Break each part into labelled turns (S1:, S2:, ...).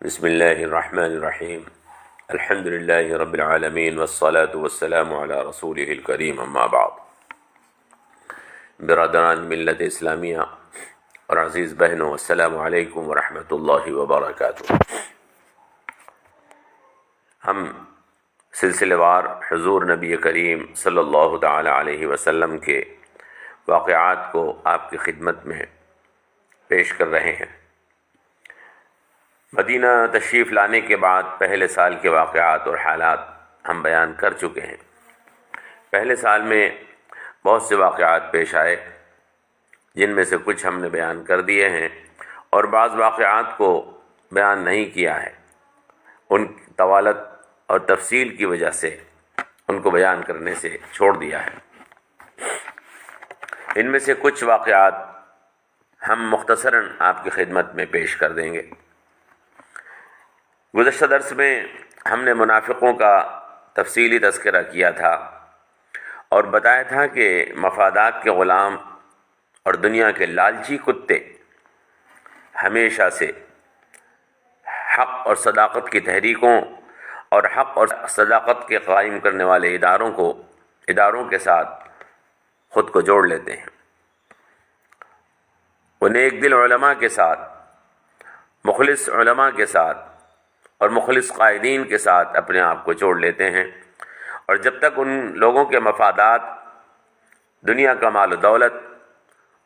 S1: بسم اللہ الرحمن الرحیم الحمد للہ رب العالمین والصلاة والسلام علی رسولہ الکریم اما بعد۔ برادران ملت اسلامیہ اور عزیز بہنوں، السلام علیکم ورحمۃ اللہ وبرکاتہ۔ ہم سلسلہ وار حضور نبی کریم صلی اللہ تعالی علیہ وسلم کے واقعات کو آپ کی خدمت میں پیش کر رہے ہیں۔ مدینہ تشریف لانے کے بعد پہلے سال کے واقعات اور حالات ہم بیان کر چکے ہیں۔ پہلے سال میں بہت سے واقعات پیش آئے، جن میں سے کچھ ہم نے بیان کر دیے ہیں اور بعض واقعات کو بیان نہیں کیا ہے، ان کی طوالت اور تفصیل کی وجہ سے ان کو بیان کرنے سے چھوڑ دیا ہے۔ ان میں سے کچھ واقعات ہم مختصراً آپ کی خدمت میں پیش کر دیں گے۔ گزشتہ درس میں ہم نے منافقوں کا تفصیلی تذکرہ کیا تھا اور بتایا تھا کہ مفادات کے غلام اور دنیا کے لالچی کتے ہمیشہ سے حق اور صداقت کی تحریکوں اور حق اور صداقت کے قائم کرنے والے اداروں کے ساتھ خود کو جوڑ لیتے ہیں۔ وہ نیک دل علماء کے ساتھ، مخلص علماء کے ساتھ اور مخلص قائدین کے ساتھ اپنے آپ کو جوڑ لیتے ہیں، اور جب تک ان لوگوں کے مفادات، دنیا کا مال و دولت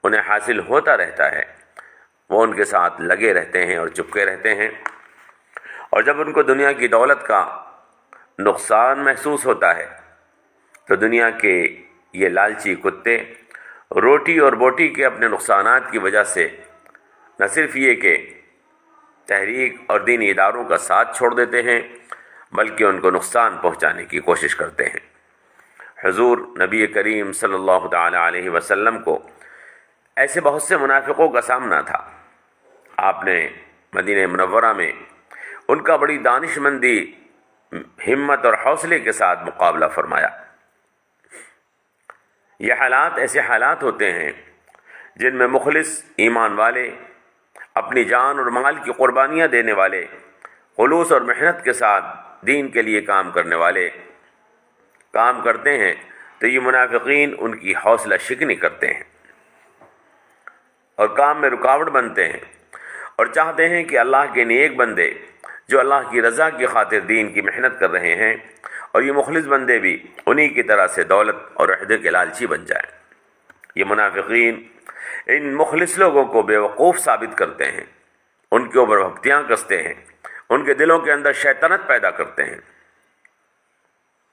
S1: انہیں حاصل ہوتا رہتا ہے، وہ ان کے ساتھ لگے رہتے ہیں اور چپکے رہتے ہیں، اور جب ان کو دنیا کی دولت کا نقصان محسوس ہوتا ہے تو دنیا کے یہ لالچی کتے روٹی اور بوٹی کے اپنے نقصانات کی وجہ سے نہ صرف یہ کہ تحریک اور دینی اداروں کا ساتھ چھوڑ دیتے ہیں، بلکہ ان کو نقصان پہنچانے کی کوشش کرتے ہیں۔ حضور نبی کریم صلی اللہ تعالی علیہ وسلم کو ایسے بہت سے منافقوں کا سامنا تھا۔ آپ نے مدینہ منورہ میں ان کا بڑی دانش مندی، ہمت اور حوصلے کے ساتھ مقابلہ فرمایا۔ یہ حالات ایسے حالات ہوتے ہیں جن میں مخلص ایمان والے، اپنی جان اور مال کی قربانیاں دینے والے، خلوص اور محنت کے ساتھ دین کے لیے کام کرنے والے کام کرتے ہیں تو یہ منافقین ان کی حوصلہ شکنی کرتے ہیں اور کام میں رکاوٹ بنتے ہیں، اور چاہتے ہیں کہ اللہ کے نیک بندے جو اللہ کی رضا کی خاطر دین کی محنت کر رہے ہیں، اور یہ مخلص بندے بھی انہی کی طرح سے دولت اور عہدے کے لالچی بن جائیں۔ یہ منافقین ان مخلص لوگوں کو بیوقوف ثابت کرتے ہیں، ان کے اوپر بھپتیاں کستے ہیں، ان کے دلوں کے اندر شیطنت پیدا کرتے ہیں۔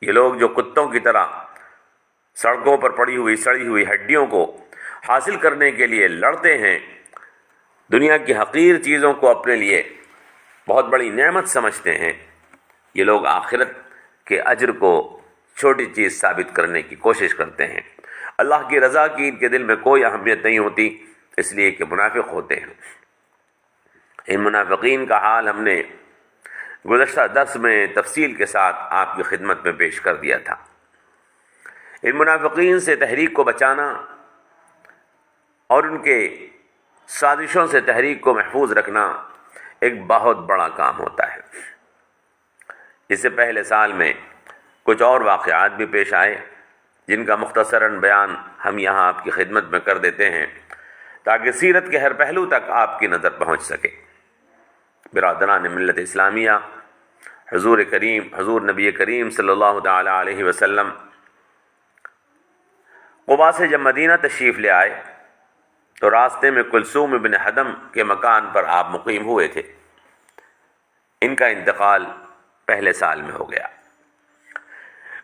S1: یہ لوگ جو کتوں کی طرح سڑکوں پر پڑی ہوئی سڑی ہوئی ہڈیوں کو حاصل کرنے کے لیے لڑتے ہیں، دنیا کی حقیر چیزوں کو اپنے لیے بہت بڑی نعمت سمجھتے ہیں، یہ لوگ آخرت کے اجر کو چھوٹی چیز ثابت کرنے کی کوشش کرتے ہیں۔ اللہ کی رضا کی ان کے دل میں کوئی اہمیت نہیں ہوتی، اس لیے کہ منافق ہوتے ہیں۔ ان منافقین کا حال ہم نے گزشتہ درس میں تفصیل کے ساتھ آپ کی خدمت میں پیش کر دیا تھا۔ ان منافقین سے تحریک کو بچانا اور ان کے سازشوں سے تحریک کو محفوظ رکھنا ایک بہت بڑا کام ہوتا ہے۔ اس سے پہلے سال میں کچھ اور واقعات بھی پیش آئے جن کا مختصراً بیان ہم یہاں آپ کی خدمت میں کر دیتے ہیں تاکہ سیرت کے ہر پہلو تک آپ کی نظر پہنچ سکے۔ برادران ملت اسلامیہ، حضور نبی کریم صلی اللہ تعالی علیہ وسلم قباء سے جب مدینہ تشریف لے آئے تو راستے میں کلثوم بن حدم کے مکان پر آپ مقیم ہوئے تھے۔ ان کا انتقال پہلے سال میں ہو گیا۔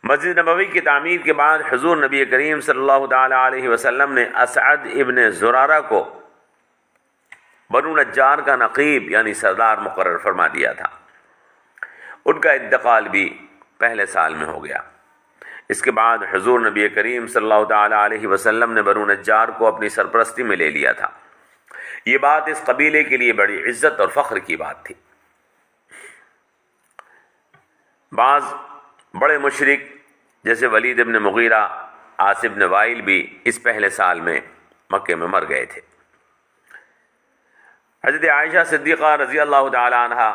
S1: مسجد نبوی کی تعمیر کے بعد حضور نبی کریم صلی اللہ تعالی علیہ وسلم نے اسعد ابن زرارہ کو بنو نجار کا نقیب یعنی سردار مقرر فرما دیا تھا۔ ان کا انتقال بھی پہلے سال میں ہو گیا۔ اس کے بعد حضور نبی کریم صلی اللہ تعالی علیہ وسلم نے بنو نجار کو اپنی سرپرستی میں لے لیا تھا۔ یہ بات اس قبیلے کے لیے بڑی عزت اور فخر کی بات تھی۔ بعض بڑے مشرک جیسے ولید ابن مغیرہ، عاص ابن وائل بھی اس پہلے سال میں مکے میں مر گئے تھے۔ حضرت عائشہ صدیقہ رضی اللہ تعالی عنہ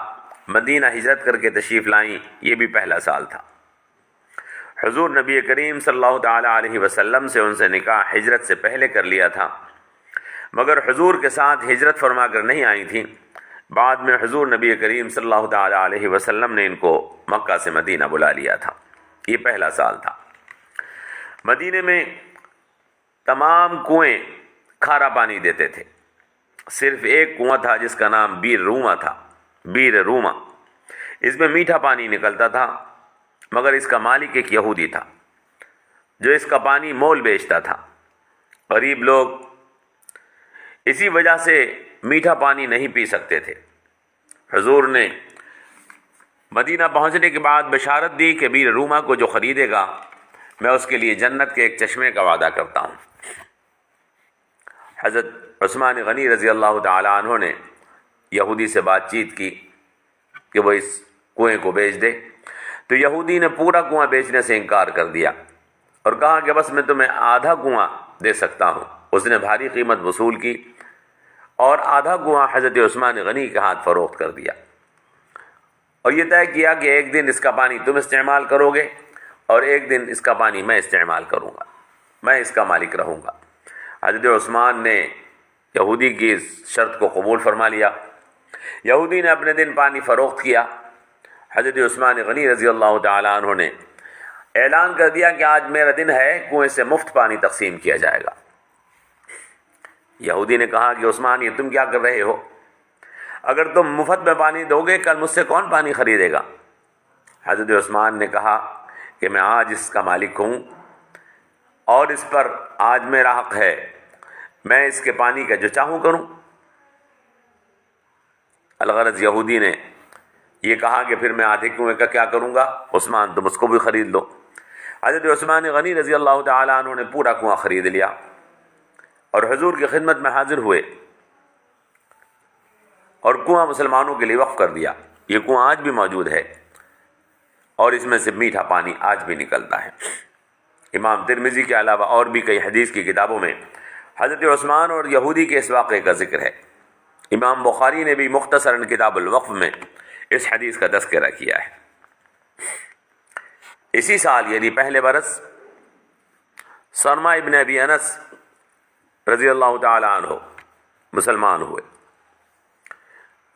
S1: مدینہ ہجرت کر کے تشریف لائیں، یہ بھی پہلا سال تھا۔ حضور نبی کریم صلی اللہ تعالی علیہ وسلم سے ان سے نکاح ہجرت سے پہلے کر لیا تھا، مگر حضور کے ساتھ ہجرت فرما کر نہیں آئی تھیں۔ بعد میں حضور نبی کریم صلی اللہ تعالی علیہ وسلم نے ان کو مکہ سے مدینہ بلا لیا تھا، یہ پہلا سال تھا۔ مدینے میں تمام کنویں کھارا پانی دیتے تھے، صرف ایک کنواں تھا جس کا نام بیر روما تھا، بیر روما۔ اس میں میٹھا پانی نکلتا تھا، مگر اس کا مالک ایک یہودی تھا جو اس کا پانی مول بیچتا تھا۔ غریب لوگ اسی وجہ سے میٹھا پانی نہیں پی سکتے تھے۔ حضور نے مدینہ پہنچنے کے بعد بشارت دی کہ بیر روما کو جو خریدے گا میں اس کے لیے جنت کے ایک چشمے کا وعدہ کرتا ہوں۔ حضرت عثمان غنی رضی اللہ تعالی عنہ نے یہودی سے بات چیت کی کہ وہ اس کنویں کو بیچ دے، تو یہودی نے پورا کنواں بیچنے سے انکار کر دیا اور کہا کہ بس میں تمہیں آدھا کنواں دے سکتا ہوں۔ اس نے بھاری قیمت وصول کی اور آدھا کنواں حضرت عثمان غنی کے ہاتھ فروخت کر دیا، اور یہ طے کیا کہ ایک دن اس کا پانی تم استعمال کرو گے اور ایک دن اس کا پانی میں استعمال کروں گا، میں اس کا مالک رہوں گا۔ حضرت عثمان نے یہودی کی اس شرط کو قبول فرما لیا۔ یہودی نے اپنے دن پانی فروخت کیا۔ حضرت عثمان غنی رضی اللہ تعالی عنہ نے اعلان کر دیا کہ آج میرا دن ہے، کنویں سے مفت پانی تقسیم کیا جائے گا۔ یہودی نے کہا کہ عثمان یہ تم کیا کر رہے ہو؟ اگر تم مفت میں پانی دو گے کل مجھ سے کون پانی خریدے گا؟ حضرت عثمان نے کہا کہ میں آج اس کا مالک ہوں اور اس پر آج میرا حق ہے، میں اس کے پانی کا جو چاہوں کروں۔ الغرض یہودی نے یہ کہا کہ پھر میں آدھے کنویں کا کیا کروں گا؟ عثمان تم اس کو بھی خرید لو۔ حضرت عثمان غنی رضی اللہ تعالی عنہ نے پورا کنواں خرید لیا اور حضور کی خدمت میں حاضر ہوئے اور کنواں مسلمانوں کے لیے وقف کر دیا۔ یہ کنواں آج بھی موجود ہے اور اس میں سے میٹھا پانی آج بھی نکلتا ہے۔ امام ترمذی کے علاوہ اور بھی کئی حدیث کی کتابوں میں حضرت عثمان اور یہودی کے اس واقعے کا ذکر ہے۔ امام بخاری نے بھی مختصراً کتاب الوقف میں اس حدیث کا تذکرہ کیا ہے۔ اسی سال یعنی پہلے برس سرما ابن ابی انس رضی اللہ تعالی عنہ مسلمان ہوئے۔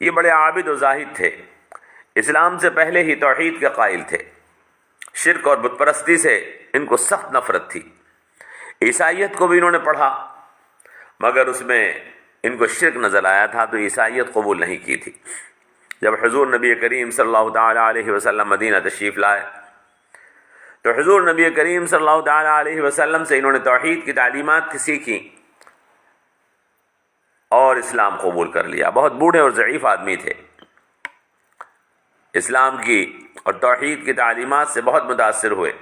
S1: یہ بڑے عابد و زاہد تھے، اسلام سے پہلے ہی توحید کے قائل تھے، شرک اور بت پرستی سے ان کو سخت نفرت تھی۔ عیسائیت کو بھی انہوں نے پڑھا، مگر اس میں ان کو شرک نظر آیا تھا تو عیسائیت قبول نہیں کی تھی۔ جب حضور نبی کریم صلی اللہ تعالی علیہ وسلم مدینہ تشریف لائے تو حضور نبی کریم صلی اللہ تعالی علیہ وسلم سے انہوں نے توحید کی تعلیمات سیکھی اور اسلام قبول کر لیا۔ بہت بوڑھے اور ضعیف آدمی تھے، اسلام کی اور توحید کی تعلیمات سے بہت متاثر ہوئے۔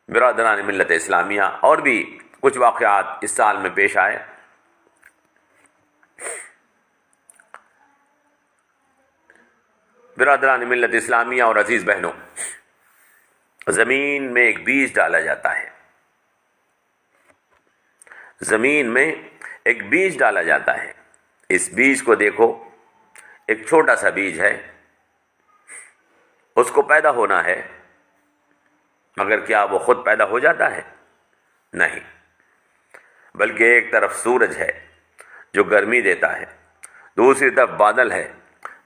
S1: برادران ملت اسلامیہ اور بھی کچھ واقعات اس سال میں پیش آئے۔ برادران ملت اسلامیہ اور عزیز بہنوں، زمین میں ایک بیج ڈالا جاتا ہے، زمین میں ایک بیج ڈالا جاتا ہے۔ اس بیج کو دیکھو، ایک چھوٹا سا بیج ہے، اس کو پیدا ہونا ہے، مگر کیا وہ خود پیدا ہو جاتا ہے؟ نہیں، بلکہ ایک طرف سورج ہے جو گرمی دیتا ہے، دوسری طرف بادل ہے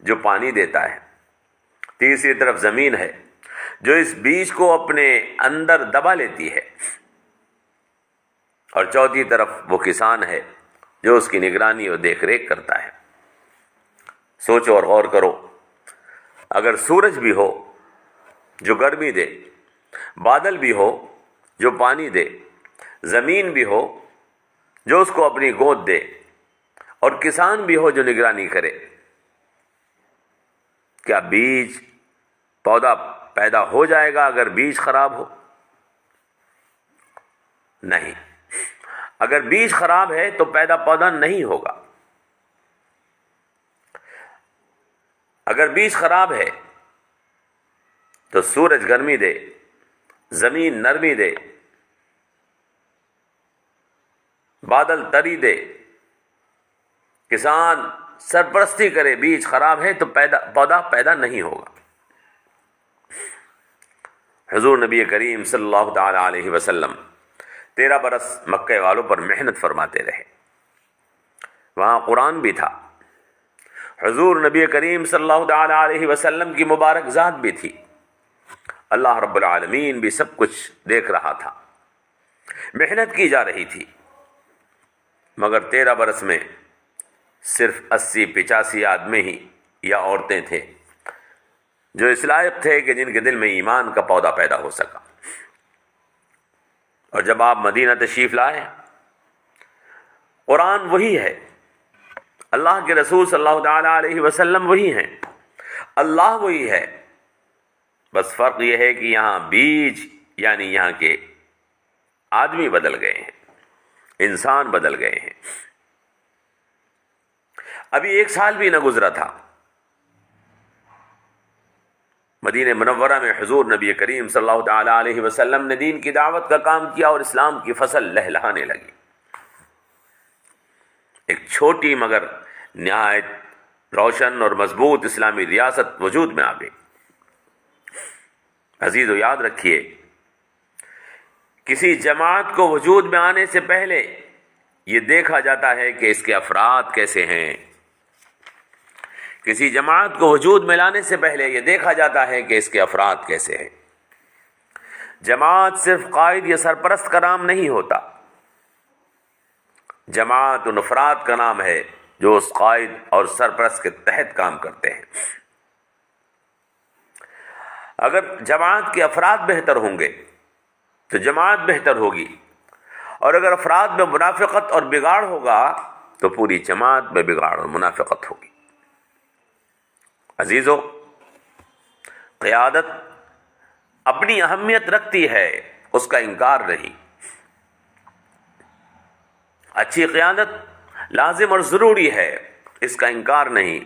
S1: جو پانی دیتا ہے، تیسری طرف زمین ہے جو اس بیج کو اپنے اندر دبا لیتی ہے، اور چوتھی طرف وہ کسان ہے جو اس کی نگرانی اور دیکھ ریکھ کرتا ہے۔ سوچو اور غور کرو، اگر سورج بھی ہو جو گرمی دے، بادل بھی ہو جو پانی دے، زمین بھی ہو جو اس کو اپنی گود دے، اور کسان بھی ہو جو نگرانی کرے، کیا بیج پودا پیدا ہو جائے گا اگر بیج خراب ہو؟ نہیں، اگر بیج خراب ہے تو پیدا پودا نہیں ہوگا۔ اگر بیج خراب ہے تو سورج گرمی دے، زمین نرمی دے، بادل تری دے، کسان سرپرستی کرے، بیج خراب ہے تو پودا پیدا نہیں ہوگا۔ حضور نبی کریم صلی اللہ تعالی علیہ وسلم 13 برس مکہ والوں پر محنت فرماتے رہے، وہاں قرآن بھی تھا، حضور نبی کریم صلی اللہ تعالی علیہ وسلم کی مبارک ذات بھی تھی، اللہ رب العالمین بھی سب کچھ دیکھ رہا تھا، محنت کی جا رہی تھی، مگر 13 برس میں صرف 80-85 آدمی ہی یا عورتیں تھے جو اس لائق تھے کہ جن کے دل میں ایمان کا پودا پیدا ہو سکا۔ اور جب آپ مدینہ تشریف لائے، قرآن وہی ہے، اللہ کے رسول صلی اللہ تعالی علیہ وسلم وہی ہیں، اللہ وہی ہے، بس فرق یہ ہے کہ یہاں بیج یعنی یہاں کے آدمی بدل گئے ہیں، انسان بدل گئے ہیں۔ ابھی 1 سال بھی نہ گزرا تھا، مدینہ منورہ میں حضور نبی کریم صلی اللہ تعالی علیہ وسلم نے دین کی دعوت کا کام کیا اور اسلام کی فصل لہلہانے لگی۔ ایک چھوٹی مگر نہایت روشن اور مضبوط اسلامی ریاست وجود میں آ گئی۔ عزیزو، یاد رکھیے، کسی جماعت کو وجود میں آنے سے پہلے یہ دیکھا جاتا ہے کہ اس کے افراد کیسے ہیں۔ کسی جماعت کو وجود میں لانے سے پہلے یہ دیکھا جاتا ہے کہ اس کے افراد کیسے ہیں۔ جماعت صرف قائد یا سرپرست کا نام نہیں ہوتا، جماعت ان افراد کا نام ہے جو اس قائد اور سرپرست کے تحت کام کرتے ہیں۔ اگر جماعت کے افراد بہتر ہوں گے تو جماعت بہتر ہوگی، اور اگر افراد میں منافقت اور بگاڑ ہوگا تو پوری جماعت میں بگاڑ اور منافقت ہوگی۔ عزیزو، قیادت اپنی اہمیت رکھتی ہے، اس کا انکار نہیں۔ اچھی قیادت لازم اور ضروری ہے، اس کا انکار نہیں،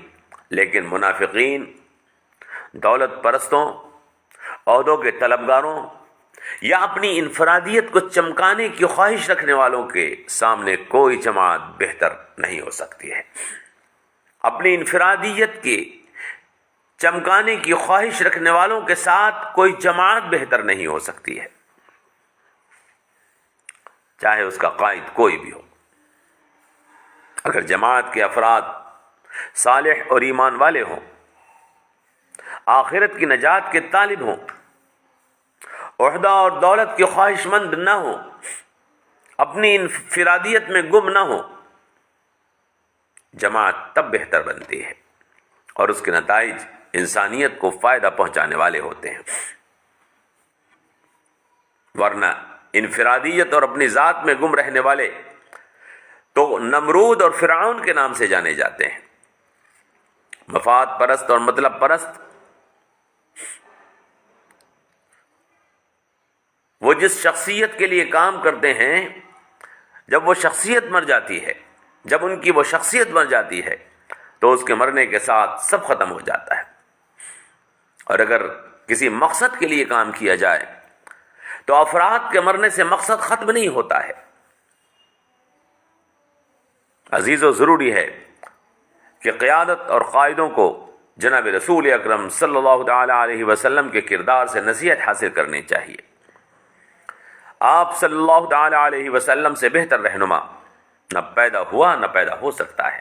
S1: لیکن منافقین، دولت پرستوں، عہدوں کے طلبگاروں یا اپنی انفرادیت کو چمکانے کی خواہش رکھنے والوں کے سامنے کوئی جماعت بہتر نہیں ہو سکتی ہے۔ اپنی انفرادیت کی چمکانے کی خواہش رکھنے والوں کے ساتھ کوئی جماعت بہتر نہیں ہو سکتی ہے، چاہے اس کا قائد کوئی بھی ہو۔ اگر جماعت کے افراد صالح اور ایمان والے ہوں، آخرت کی نجات کے طالب ہوں، عہدہ اور دولت کے خواہش مند نہ ہوں، اپنی انفرادیت میں گم نہ ہوں، جماعت تب بہتر بنتی ہے اور اس کے نتائج انسانیت کو فائدہ پہنچانے والے ہوتے ہیں۔ ورنہ انفرادیت اور اپنی ذات میں گم رہنے والے تو نمرود اور فرعون کے نام سے جانے جاتے ہیں۔ مفاد پرست اور مطلب پرست وہ جس شخصیت کے لیے کام کرتے ہیں، جب وہ شخصیت مر جاتی ہے، جب ان کی وہ شخصیت مر جاتی ہے تو اس کے مرنے کے ساتھ سب ختم ہو جاتا ہے۔ اور اگر کسی مقصد کے لیے کام کیا جائے تو افراد کے مرنے سے مقصد ختم نہیں ہوتا ہے۔ عزیزو، ضروری ہے کہ قیادت اور قائدوں کو جناب رسول اکرم صلی اللہ تعالی علیہ وسلم کے کردار سے نصیحت حاصل کرنی چاہیے۔ آپ صلی اللہ تعالی علیہ وسلم سے بہتر رہنما نہ پیدا ہوا نہ پیدا ہو سکتا ہے۔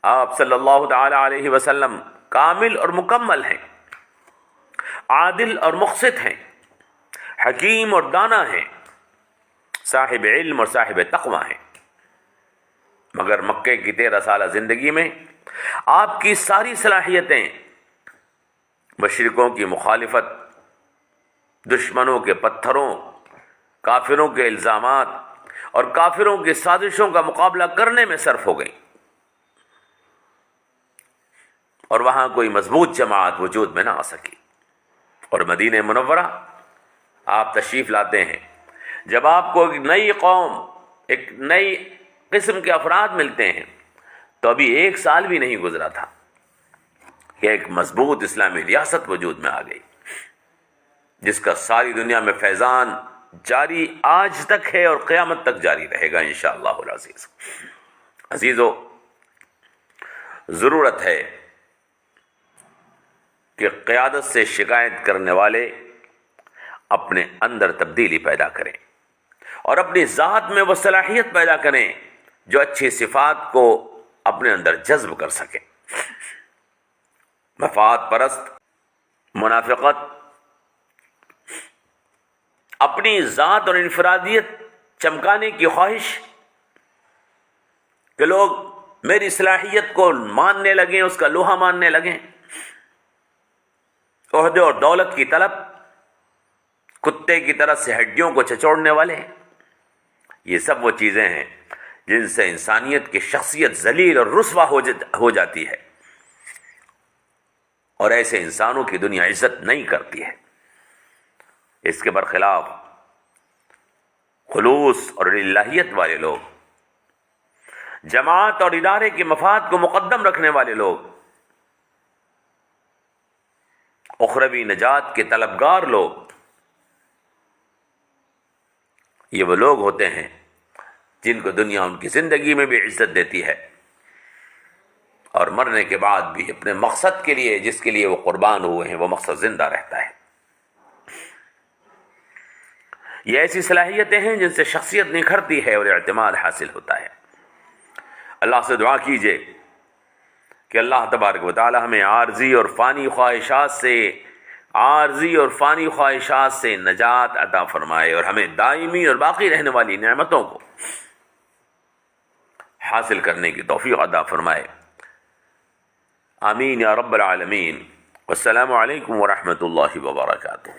S1: آپ صلی اللہ تعالی علیہ وسلم کامل اور مکمل ہیں، عادل اور مقسط ہیں، حکیم اور دانا ہیں، صاحب علم اور صاحب تقوی ہیں۔ مگر مکے کی 13 سالہ زندگی میں آپ کی ساری صلاحیتیں مشرکوں کی مخالفت، دشمنوں کے پتھروں، کافروں کے الزامات اور کافروں کی سازشوں کا مقابلہ کرنے میں صرف ہو گئیں، اور وہاں کوئی مضبوط جماعت وجود میں نہ آ سکی۔ اور مدینہ منورہ آپ تشریف لاتے ہیں، جب آپ کو ایک نئی قوم، ایک نئی قسم کے افراد ملتے ہیں، تو ابھی 1 سال بھی نہیں گزرا تھا کہ ایک مضبوط اسلامی ریاست وجود میں آ گئی، جس کا ساری دنیا میں فیضان جاری آج تک ہے اور قیامت تک جاری رہے گا انشاءاللہ العزیز۔ عزیزو، ضرورت ہے کہ قیادت سے شکایت کرنے والے اپنے اندر تبدیلی پیدا کریں اور اپنی ذات میں وہ صلاحیت پیدا کریں جو اچھی صفات کو اپنے اندر جذب کر سکیں۔ مفاد پرست، منافقت، اپنی ذات اور انفرادیت چمکانے کی خواہش کہ لوگ میری صلاحیت کو ماننے لگیں، اس کا لوہا ماننے لگیں، عہدے اور دولت کی طلب، کتے کی طرح سے ہڈیوں کو چچوڑنے والے، یہ سب وہ چیزیں ہیں جن سے انسانیت کی شخصیت ذلیل اور رسوا ہو جاتی ہے، اور ایسے انسانوں کی دنیا عزت نہیں کرتی ہے۔ اس کے برخلاف خلوص اور الہیت والے لوگ، جماعت اور ادارے کے مفاد کو مقدم رکھنے والے لوگ، اخروی نجات کے طلبگار لوگ، یہ وہ لوگ ہوتے ہیں جن کو دنیا ان کی زندگی میں بھی عزت دیتی ہے اور مرنے کے بعد بھی اپنے مقصد کے لیے جس کے لیے وہ قربان ہوئے ہیں وہ مقصد زندہ رہتا ہے۔ یہ ایسی صلاحیتیں ہیں جن سے شخصیت نکھرتی ہے اور اعتماد حاصل ہوتا ہے۔ اللہ سے دعا کیجئے کہ اللہ تبارک و تعالی ہمیں عارضی اور فانی خواہشات سے نجات عطا فرمائے اور ہمیں دائمی اور باقی رہنے والی نعمتوں کو حاصل کرنے کی توفیق عطا فرمائے۔ آمین یا رب العالمین۔ والسلام علیکم ورحمۃ اللہ وبرکاتہ۔